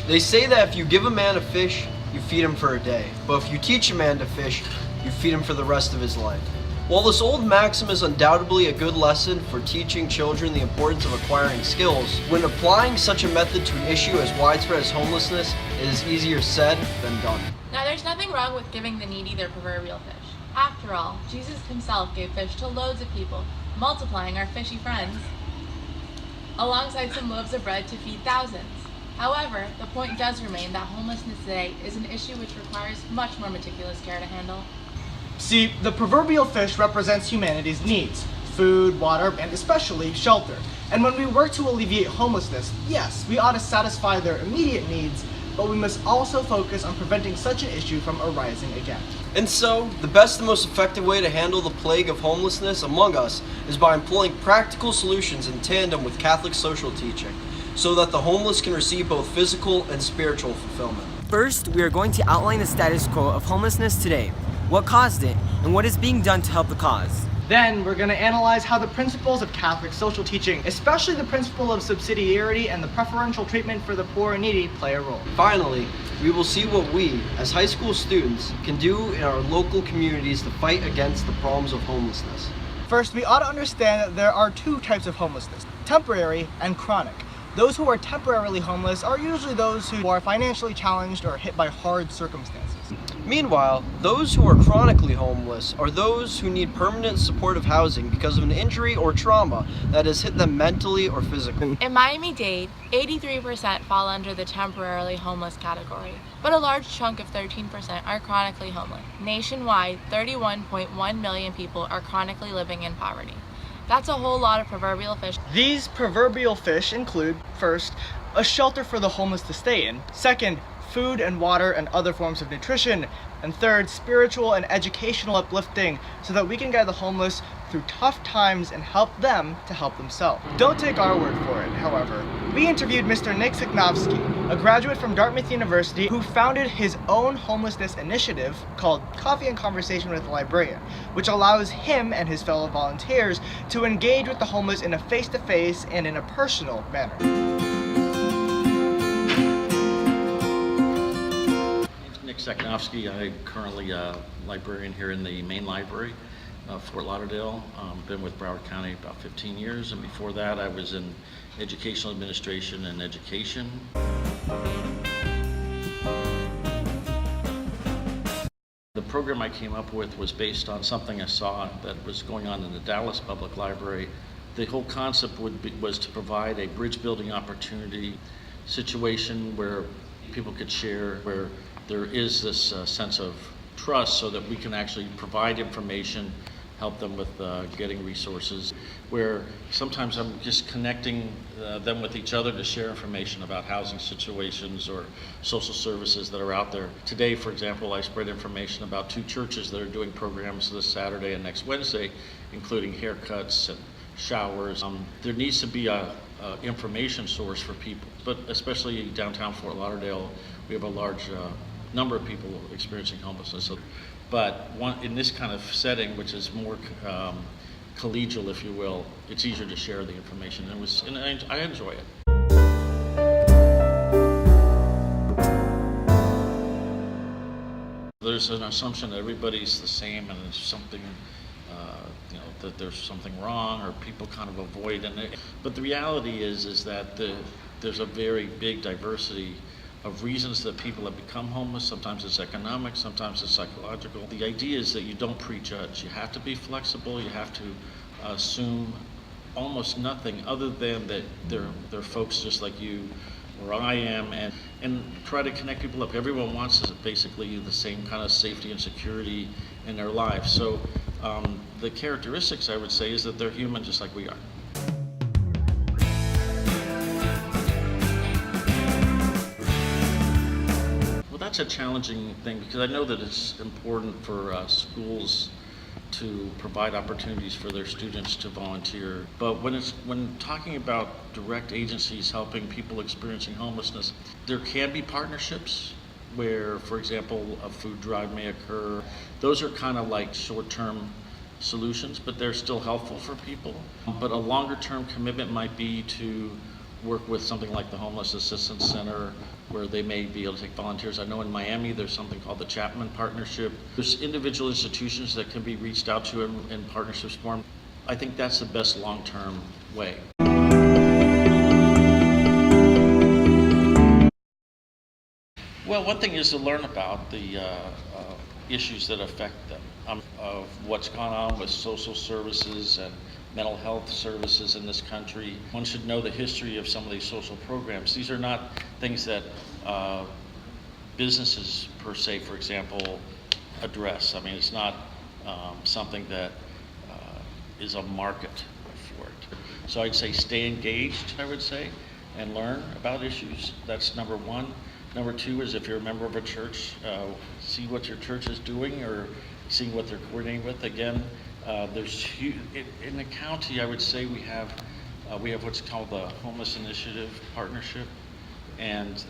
They say that if you give a man a fish, you feed him for a day. But if you teach a man to fish, you feed him for the rest of his life. While this old maxim is undoubtedly a good lesson for teaching children the importance of acquiring skills, when applying such a method to an issue as widespread as homelessness, it is easier said than done. Now, there's nothing wrong with giving the needy their proverbial fish. After all, Jesus himself gave fish to loads of people, multiplying our fishy friends, alongside some loaves of bread to feed thousands. However, the point does remain that homelessness today is an issue which requires much more meticulous care to handle. See, the proverbial fish represents humanity's needs: food, water, and especially shelter. And when we work to alleviate homelessness, yes, we ought to satisfy their immediate needs, but we must also focus on preventing such an issue from arising again. And so, the best and most effective way to handle the plague of homelessness among us is by employing practical solutions in tandem with Catholic social teaching, so that the homeless can receive both physical and spiritual fulfillment. First, we are going to outline the status quo of homelessness today, what caused it, and what is being done to help the cause. Then we're going to analyze how the principles of Catholic social teaching, especially the principle of subsidiarity and the preferential treatment for the poor and needy, play a role. Finally, we will see what we, as high school students, can do in our local communities to fight against the problems of homelessness. First, we ought to understand that there are two types of homelessness: temporary and chronic. Those who are temporarily homeless are usually those who are financially challenged or hit by hard circumstances. Meanwhile, those who are chronically homeless are those who need permanent supportive housing because of an injury or trauma that has hit them mentally or physically. In Miami-Dade, 83% fall under the temporarily homeless category, but a large chunk of 13% are chronically homeless. Nationwide, 31.1 million people are chronically living in poverty. That's a whole lot of proverbial fish. These proverbial fish include, first, a shelter for the homeless to stay in; second, food and water and other forms of nutrition; and third, spiritual and educational uplifting, so that we can guide the homeless through tough times and help them to help themselves. Don't take our word for it, however. We interviewed Mr. Nick Siknovsky, a graduate from Dartmouth University who founded his own homelessness initiative called Coffee and Conversation with a Librarian, which allows him and his fellow volunteers to engage with the homeless in a face-to-face and in a personal manner. Nick Siknovsky. I'm currently a librarian here in the main library of Fort Lauderdale. Been with Broward County about 15 years, and before that I was in educational administration and education. The program I came up with was based on something I saw that was going on in the Dallas Public Library. The whole concept was to provide a bridge building opportunity situation where people could share, where there is this sense of trust, so that we can actually provide information, help them with getting resources, where sometimes I'm just connecting them with each other to share information about housing situations or social services that are out there. Today, for example, I spread information about two churches that are doing programs this Saturday and next Wednesday, including haircuts and showers. There needs to be a information source for people, but especially downtown Fort Lauderdale, we have a large number of people experiencing homelessness. But in this kind of setting, which is more collegial, if you will, it's easier to share the information, and I enjoy it. There's an assumption that everybody's the same, and there's something, that there's something wrong, or people kind of avoid it. But the reality is that there's a very big diversity of reasons that people have become homeless. Sometimes it's economic, sometimes it's psychological. The idea is that you don't prejudge. You have to be flexible. You have to assume almost nothing other than that they're folks just like you or I am, and try to connect people up. Everyone wants basically the same kind of safety and security in their life. So the characteristics, I would say, is that they're human just like we are. That's a challenging thing, because I know that it's important for schools to provide opportunities for their students to volunteer. But when talking about direct agencies helping people experiencing homelessness, there can be partnerships where, for example, a food drive may occur. Those are kind of like short-term solutions, but they're still helpful for people. But a longer-term commitment might be to work with something like the Homeless Assistance Center, where they may be able to take volunteers. I know in Miami there's something called the Chapman Partnership. There's individual institutions that can be reached out to in partnerships form. I think that's the best long-term way. Well, one thing is to learn about the issues that affect them, of what's gone on with social services and mental health services in this country. One should know the history of some of these social programs. These are not things that businesses per se, for example, address. I mean, it's not something that is a market for it. So I'd say stay engaged, I would say, and learn about issues. That's number one. Number two is if you're a member of a church, see what your church is doing or seeing what they're coordinating with. Again, there's in the county, I would say we have what's called the Homeless Initiative Partnership, and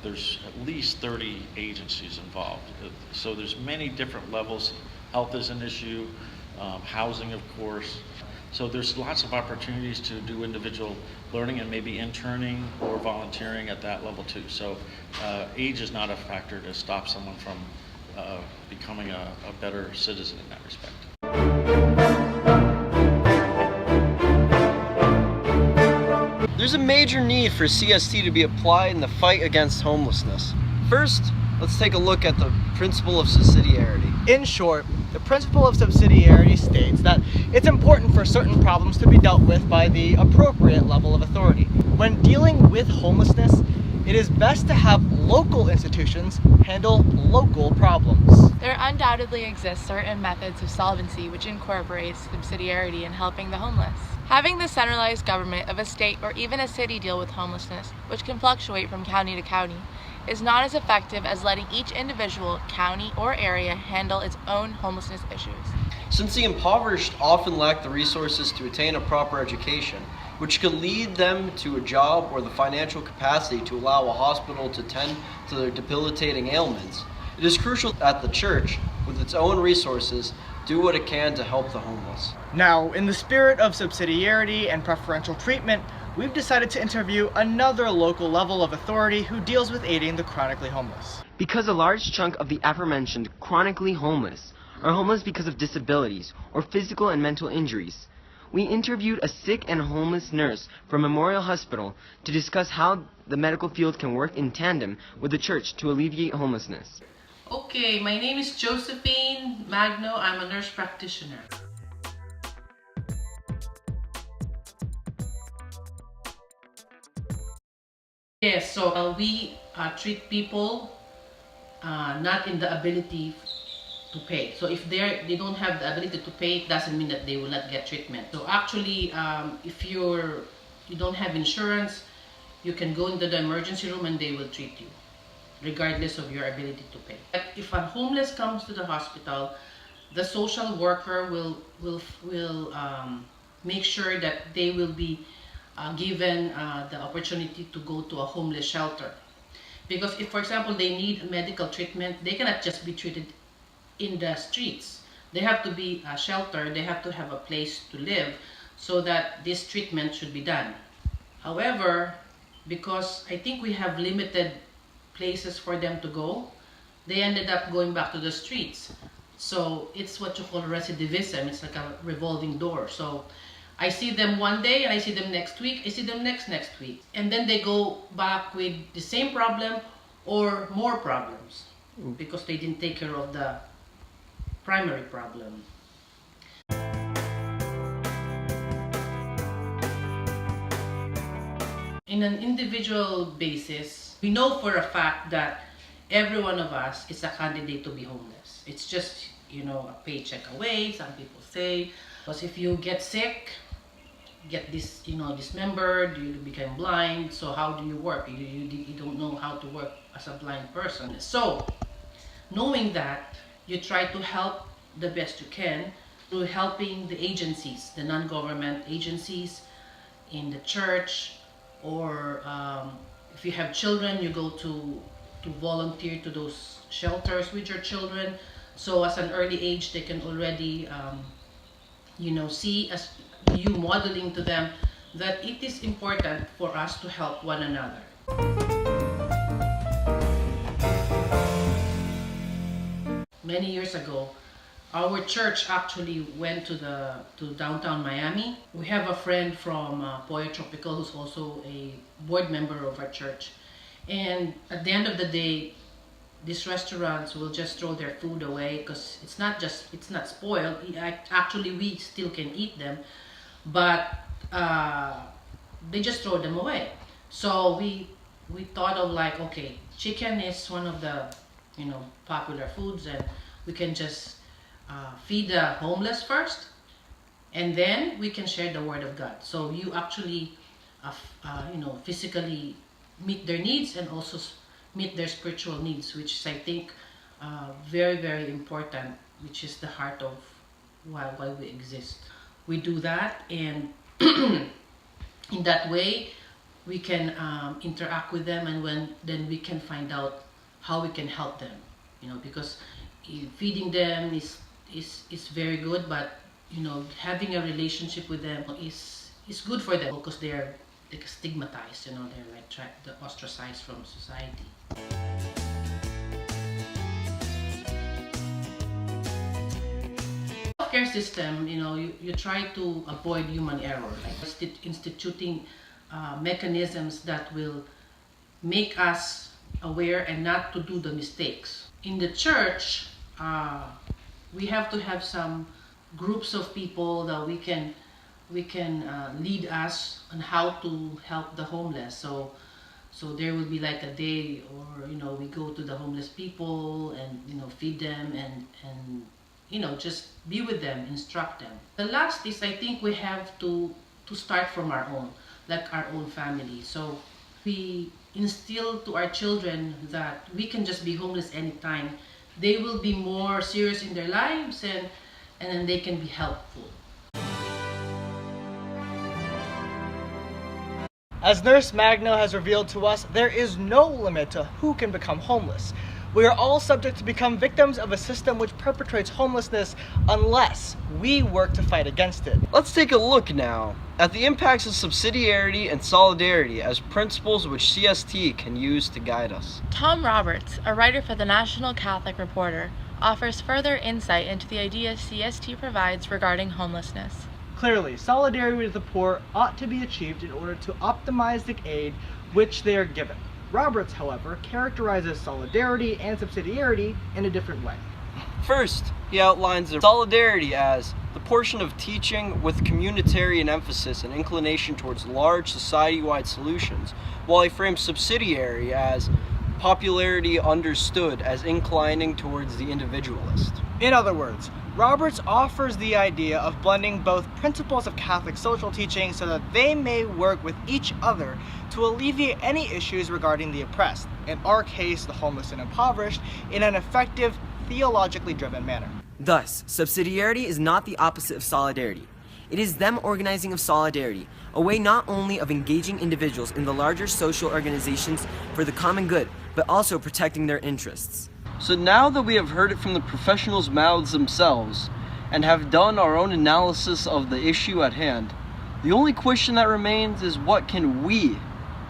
there's at least 30 agencies involved. So there's many different levels. Health is an issue, housing, of course. So there's lots of opportunities to do individual learning and maybe interning or volunteering at that level too. So age is not a factor to stop someone from becoming a better citizen in that respect. There's a major need for CST to be applied in the fight against homelessness. First, let's take a look at the principle of subsidiarity. In short, the principle of subsidiarity states that it's important for certain problems to be dealt with by the appropriate level of authority. When dealing with homelessness, it is best to have local institutions handle local problems. There undoubtedly exist certain methods of solvency which incorporates subsidiarity in helping the homeless. Having the centralized government of a state or even a city deal with homelessness, which can fluctuate from county to county, is not as effective as letting each individual county or area handle its own homelessness issues. Since the impoverished often lack the resources to attain a proper education, which could lead them to a job or the financial capacity to allow a hospital to tend to their debilitating ailments, it is crucial that the church, with its own resources, do what it can to help the homeless. Now, in the spirit of subsidiarity and preferential treatment, we've decided to interview another local level of authority who deals with aiding the chronically homeless. Because a large chunk of the aforementioned chronically homeless are homeless because of disabilities or physical and mental injuries, we interviewed a sick and homeless nurse from Memorial Hospital to discuss how the medical field can work in tandem with the church to alleviate homelessness. Okay, my name is Josephine Magno. I'm a nurse practitioner. Yes, so we treat people not in the ability to pay. So if they don't have the ability to pay, it doesn't mean that they will not get treatment. So actually, if you don't have insurance, you can go into the emergency room and they will treat you, regardless of your ability to pay. If a homeless comes to the hospital, the social worker will make sure that they will be given the opportunity to go to a homeless shelter. Because if, for example, they need medical treatment, they cannot just be treated in the streets. They have to be sheltered, they have to have a place to live so that this treatment should be done. However, because I think we have limited places for them to go, they ended up going back to the streets. So it's what you call recidivism. It's like a revolving door. So I see them one day and I see them next week, I see them next week. And then they go back with the same problem or more problems because they didn't take care of the primary problem. In an individual basis, we know for a fact that every one of us is a candidate to be homeless. It's just, a paycheck away, some people say. Because if you get sick, get this, dismembered, you become blind, so how do you work? You don't know how to work as a blind person. So, knowing that, you try to help the best you can through helping the agencies, the non-government agencies in the church, or if you have children, you go to volunteer to those shelters with your children. So as an early age, they can already, see as you modeling to them that it is important for us to help one another. Many years ago, our church actually went to downtown Miami. We have a friend from Pollo Tropical who's also a board member of our church. And at the end of the day, these restaurants will just throw their food away because it's not spoiled. Actually, we still can eat them, but they just throw them away. So we thought of like, okay, chicken is one of the popular foods, and we can just feed the homeless first, and then we can share the word of God. So you actually physically meet their needs and also meet their spiritual needs, which is, I think, very, very important, which is the heart of why we exist. We do that, and in that way we can interact with them, and then we can find out how we can help them, because feeding them is very good, but having a relationship with them is good for them, because they're like stigmatized, they're like ostracized from society. Healthcare system, you try to avoid human error, like instituting mechanisms that will make us aware and not to do the mistakes. In the church, we have to have some groups of people that we can lead us on how to help the homeless. So there will be like a day, or we go to the homeless people and feed them and just be with them, instruct them. The last is, I think we have to start from our own, like our own family. So we instill to our children that we can just be homeless anytime. They will be more serious in their lives, and then they can be helpful. As Nurse Magno has revealed to us, there is no limit to who can become homeless. We are all subject to become victims of a system which perpetrates homelessness unless we work to fight against it. Let's take a look now at the impacts of subsidiarity and solidarity as principles which CST can use to guide us. Tom Roberts, a writer for the National Catholic Reporter, offers further insight into the ideas CST provides regarding homelessness. Clearly, solidarity with the poor ought to be achieved in order to optimize the aid which they are given. Roberts, however, characterizes solidarity and subsidiarity in a different way. First, he outlines solidarity as the portion of teaching with communitarian emphasis and inclination towards large society-wide solutions, while he frames subsidiarity as popularity understood as inclining towards the individualist. In other words, Roberts offers the idea of blending both principles of Catholic social teaching so that they may work with each other to alleviate any issues regarding the oppressed, in our case the homeless and impoverished, in an effective, theologically driven manner. Thus, subsidiarity is not the opposite of solidarity. It is them organizing of solidarity, a way not only of engaging individuals in the larger social organizations for the common good, but also protecting their interests. So now that we have heard it from the professionals' mouths themselves, and have done our own analysis of the issue at hand, the only question that remains is what can we,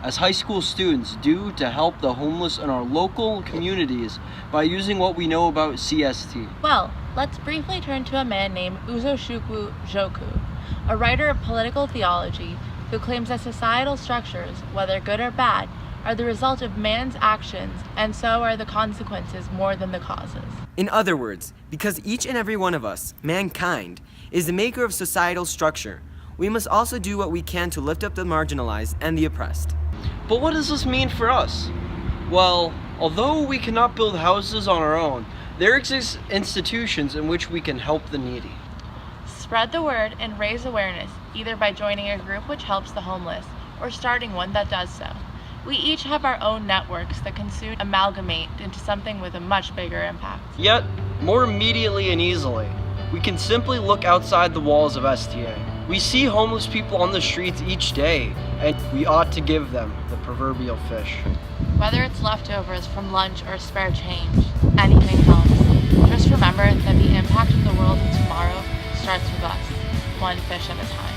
as high school students, do to help the homeless in our local communities by using what we know about CST? Well, let's briefly turn to a man named Uzochukwu Joku, a writer of political theology who claims that societal structures, whether good or bad, are the result of man's actions, and so are the consequences more than the causes. In other words, because each and every one of us, mankind, is the maker of societal structure, we must also do what we can to lift up the marginalized and the oppressed. But what does this mean for us? Well, although we cannot build houses on our own, there exist institutions in which we can help the needy. Spread the word and raise awareness, either by joining a group which helps the homeless, or starting one that does so. We each have our own networks that can soon amalgamate into something with a much bigger impact. Yet, more immediately and easily, we can simply look outside the walls of STA. We see homeless people on the streets each day, and we ought to give them the proverbial fish. Whether it's leftovers from lunch or spare change, anything helps. Just remember that the impact of the world of tomorrow starts with us, one fish at a time.